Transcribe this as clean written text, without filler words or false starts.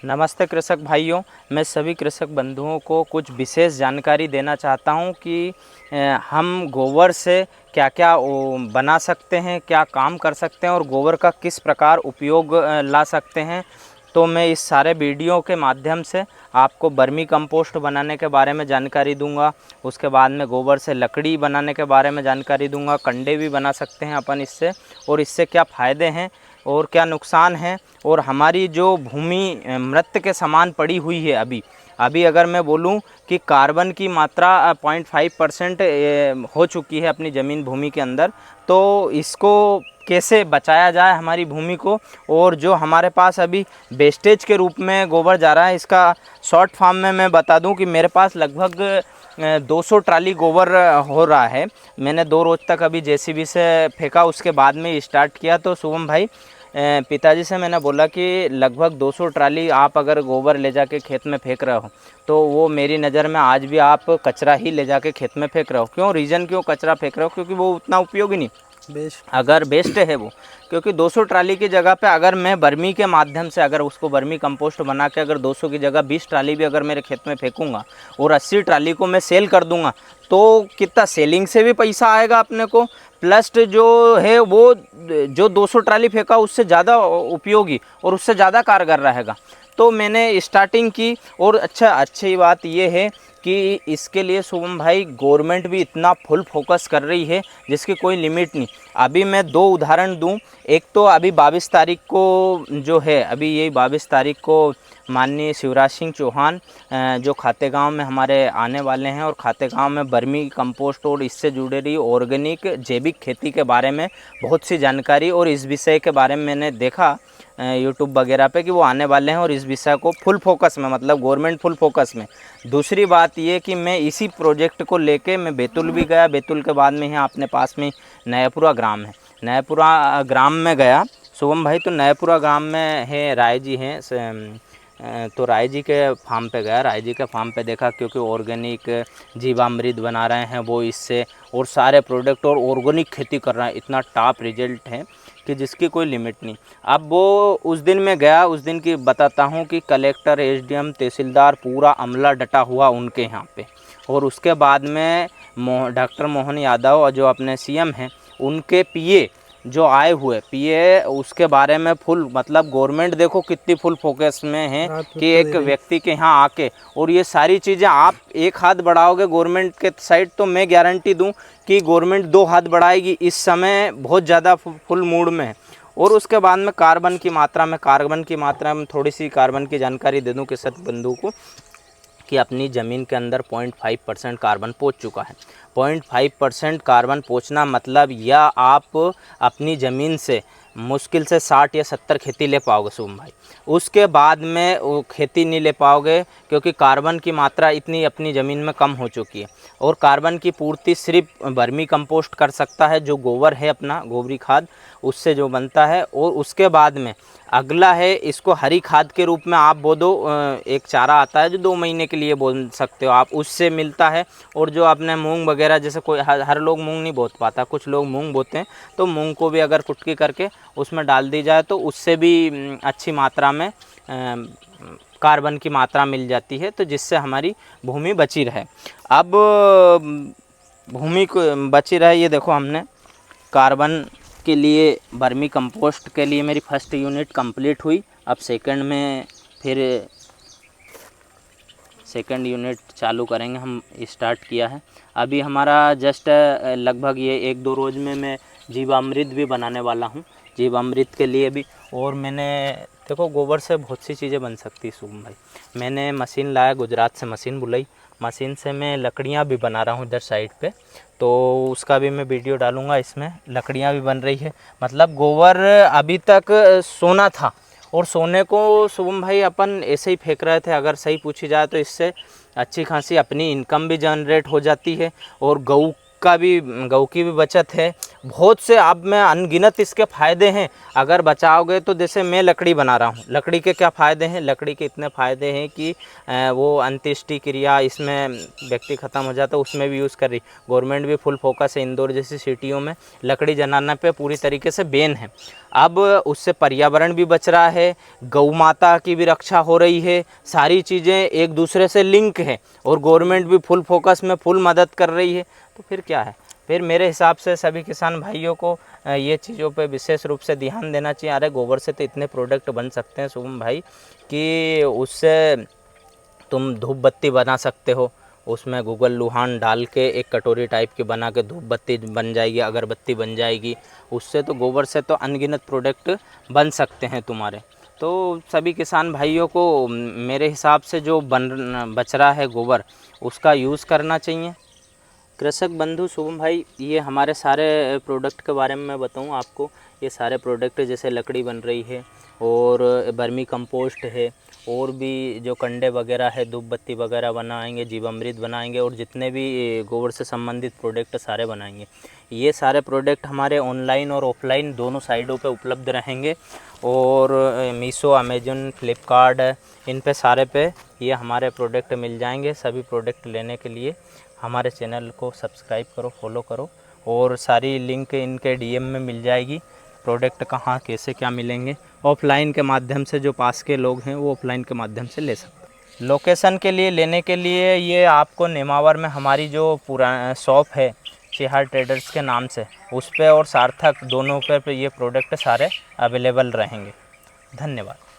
नमस्ते कृषक भाइयों। मैं सभी कृषक बंधुओं को कुछ विशेष जानकारी देना चाहता हूं कि हम गोबर से क्या क्या बना सकते हैं, क्या काम कर सकते हैं और गोबर का किस प्रकार उपयोग ला सकते हैं। तो मैं इस सारे वीडियो के माध्यम से आपको वर्मी कंपोस्ट बनाने के बारे में जानकारी दूंगा। उसके बाद में गोबर से लकड़ी बनाने के बारे में जानकारी दूंगा। कंडे भी बना सकते हैं अपन इससे, और इससे क्या फ़ायदे हैं और क्या नुकसान है। और हमारी जो भूमि मृत के समान पड़ी हुई है अभी अगर मैं बोलूं कि कार्बन की मात्रा 0.5% हो चुकी है अपनी ज़मीन भूमि के अंदर, तो इसको कैसे बचाया जाए हमारी भूमि को। और जो हमारे पास अभी वेस्टेज के रूप में गोबर जा रहा है, इसका शॉर्ट फॉर्म में मैं बता दूं कि मेरे पास लगभग 200 ट्राली गोबर हो रहा है। मैंने 2 रोज़ तक अभी जेसीबी से फेंका, उसके बाद में स्टार्ट किया। तो शुभम भाई, पिताजी से मैंने बोला कि लगभग 200 ट्राली आप अगर गोबर ले जाके खेत में फेंक रहे हो, तो वो मेरी नज़र में आज भी आप कचरा ही ले जाके खेत में फेंक रहे हो। क्यों रीज़न, क्यों कचरा फेंक रहे हो? क्योंकि वो उतना उपयोगी नहीं, अगर बेस्ट है वो। क्योंकि 200 ट्राली की जगह पे अगर मैं बर्मी के माध्यम से अगर उसको वर्मी कंपोस्ट बना के अगर 200 की जगह 20 ट्राली भी अगर मेरे खेत में फेंकूंगा और 80 ट्राली को मैं सेल कर दूंगा, तो कितना सेलिंग से भी पैसा आएगा अपने को, प्लस जो है वो जो 200 ट्राली फेंका उससे ज़्यादा उपयोगी और उससे ज़्यादा कारगर रहेगा। तो मैंने स्टार्टिंग की। और अच्छी बात ये है कि इसके लिए शुभम भाई गवर्नमेंट भी इतना फुल फोकस कर रही है जिसकी कोई लिमिट नहीं। अभी मैं 2 उदाहरण दूं। एक तो अभी 22 तारीख को जो है, अभी यही 22 तारीख को माननीय शिवराज सिंह चौहान जो खातेगांव में हमारे आने वाले हैं, और खातेगांव में वर्मी कंपोस्ट और इससे जुड़े रही ऑर्गेनिक जैविक खेती के बारे में बहुत सी जानकारी और इस विषय के बारे में मैंने देखा यूट्यूब वगैरह पे कि वो आने वाले हैं और इस विषय को फुल फोकस में, मतलब गवर्नमेंट फुल फोकस में। दूसरी बात ये कि मैं इसी प्रोजेक्ट को लेके मैं बैतूल भी गया। बैतूल के बाद में यहाँ अपने पास में नयापुरा ग्राम है, नयापुरा ग्राम में गया शुभम भाई। तो नयापुरा ग्राम में है राय जी हैं, तो राय जी के फार्म पे गया। राय जी के फार्म पे देखा, क्योंकि ऑर्गेनिक जीवामृत बना रहे हैं वो इससे, और सारे प्रोडक्ट और ऑर्गेनिक खेती कर रहे हैं। इतना टॉप रिजल्ट है कि जिसकी कोई लिमिट नहीं। अब वो उस दिन मैं गया, उस दिन की बताता हूँ कि कलेक्टर, एसडीएम, तहसीलदार पूरा अमला डटा हुआ उनके यहाँ पे। और उसके बाद में डॉक्टर मोहन यादव और जो अपने सीएम हैं उनके पीए जो आए हुए पीए, उसके बारे में फुल, मतलब गवर्नमेंट देखो कितनी फुल फोकस में है कि एक व्यक्ति के यहाँ आके और ये सारी चीज़ें आप एक हाथ बढ़ाओगे गवर्नमेंट के साइड, तो मैं गारंटी दूं कि गवर्नमेंट 2 हाथ बढ़ाएगी। इस समय बहुत ज़्यादा फुल मूड में है। और उसके बाद में कार्बन की मात्रा में थोड़ी सी कार्बन की जानकारी दे दूं किसान बंधु को कि अपनी ज़मीन के अंदर 0.5% कार्बन पहुंच चुका है। 0.5% कार्बन पहुंचना मतलब या आप अपनी ज़मीन से मुश्किल से 60 या 70 खेती ले पाओगे शुभम भाई। उसके बाद में वो खेती नहीं ले पाओगे, क्योंकि कार्बन की मात्रा इतनी अपनी ज़मीन में कम हो चुकी है। और कार्बन की पूर्ति सिर्फ वर्मी कंपोस्ट कर सकता है, जो गोबर है अपना गोबरी खाद उससे जो बनता है। और उसके बाद में अगला है, इसको हरी खाद के रूप में आप बो दो। एक चारा आता है जो 2 महीने के लिए बोल सकते हो आप, उससे मिलता है। और जो आपने मूंग वगैरह, जैसे कोई हर लोग मूंग नहीं बोत पाता, कुछ लोग मूंग बोते हैं, तो मूंग को भी अगर कुटकी करके उसमें डाल दी जाए तो उससे भी अच्छी मात्रा में कार्बन की मात्रा मिल जाती है, तो जिससे हमारी भूमि बची रहे। अब भूमि को बची रहे, ये देखो हमने कार्बन के लिए वर्मी कंपोस्ट के लिए मेरी फर्स्ट यूनिट कंप्लीट हुई। अब सेकंड में फिर सेकंड यूनिट चालू करेंगे, हम स्टार्ट किया है अभी हमारा जस्ट लगभग ये 1-2 रोज़ में मैं जीवामृत भी बनाने वाला हूँ। जीवामृत के लिए भी, और मैंने देखो गोबर से बहुत सी चीज़ें बन सकती है शुभम भाई। मैंने मशीन लाया, गुजरात से मशीन बुलाई, मशीन से मैं लकड़ियाँ भी बना रहा हूँ इधर साइड पे, तो उसका भी मैं वीडियो डालूँगा। इसमें लकड़ियाँ भी बन रही है। मतलब गोबर अभी तक सोना था, और सोने को शुभम भाई अपन ऐसे ही फेंक रहे थे। अगर सही पूछी जाए तो इससे अच्छी खासी अपनी इनकम भी जनरेट हो जाती है, और गऊ की भी बचत है, बहुत से अब मैं अनगिनत इसके फ़ायदे हैं। अगर बचाओगे तो जैसे मैं लकड़ी बना रहा हूँ, लकड़ी के क्या फ़ायदे हैं, लकड़ी के इतने फ़ायदे हैं कि वो अंत्येष्टि क्रिया इसमें व्यक्ति ख़त्म हो जाता है उसमें भी यूज़ कर रही। गवर्नमेंट भी फुल फोकस है, इंदौर जैसी सिटियों में लकड़ी जलाने पे पूरी तरीके से बैन है। अब उससे पर्यावरण भी बच रहा है, गौ माता की भी रक्षा हो रही है, सारी चीज़ें एक दूसरे से लिंक है और गवर्नमेंट भी फुल फोकस में फुल मदद कर रही है। तो फिर क्या है, फिर मेरे हिसाब से सभी किसान भाइयों को ये चीज़ों पे विशेष रूप से ध्यान देना चाहिए। अरे गोबर से तो इतने प्रोडक्ट बन सकते हैं शुभम भाई कि उससे तुम धूप बत्ती बना सकते हो। उसमें गूगल लुहान डाल के एक कटोरी टाइप की बना के धूप बत्ती बन जाएगी, अगरबत्ती बन जाएगी। उससे तो गोबर से तो अनगिनत प्रोडक्ट बन सकते हैं तुम्हारे। तो सभी किसान भाइयों को मेरे हिसाब से जो बच रहा है गोबर उसका यूज़ करना चाहिए। कृषक बंधु शुभम भाई, ये हमारे सारे प्रोडक्ट के बारे में मैं बताऊं आपको। ये सारे प्रोडक्ट जैसे लकड़ी बन रही है और बर्मी कंपोस्ट है और भी जो कंडे वगैरह है, धूप बत्ती वगैरह बनाएंगे, जीवामृत बनाएंगे और जितने भी गोबर से संबंधित प्रोडक्ट सारे बनाएंगे। ये सारे प्रोडक्ट हमारे ऑनलाइन और ऑफलाइन दोनों साइडों पे उपलब्ध रहेंगे और मीशो, अमेजन, फ्लिपकार्ट, इन पे सारे पे ये हमारे प्रोडक्ट मिल जाएंगे। सभी प्रोडक्ट लेने के लिए हमारे चैनल को सब्सक्राइब करो, फॉलो करो और सारी लिंक इनके डीएम में मिल जाएगी। प्रोडक्ट कहाँ कैसे क्या मिलेंगे, ऑफलाइन के माध्यम से जो पास के लोग हैं वो ऑफलाइन के माध्यम से ले सकते हैं। लोकेशन के लिए लेने के लिए ये आपको नेमावर में हमारी जो पुराना शॉप है चिहार ट्रेडर्स के नाम से, उस पे और सार्थक दोनों पे ये प्रोडक्ट सारे अवेलेबल रहेंगे। धन्यवाद।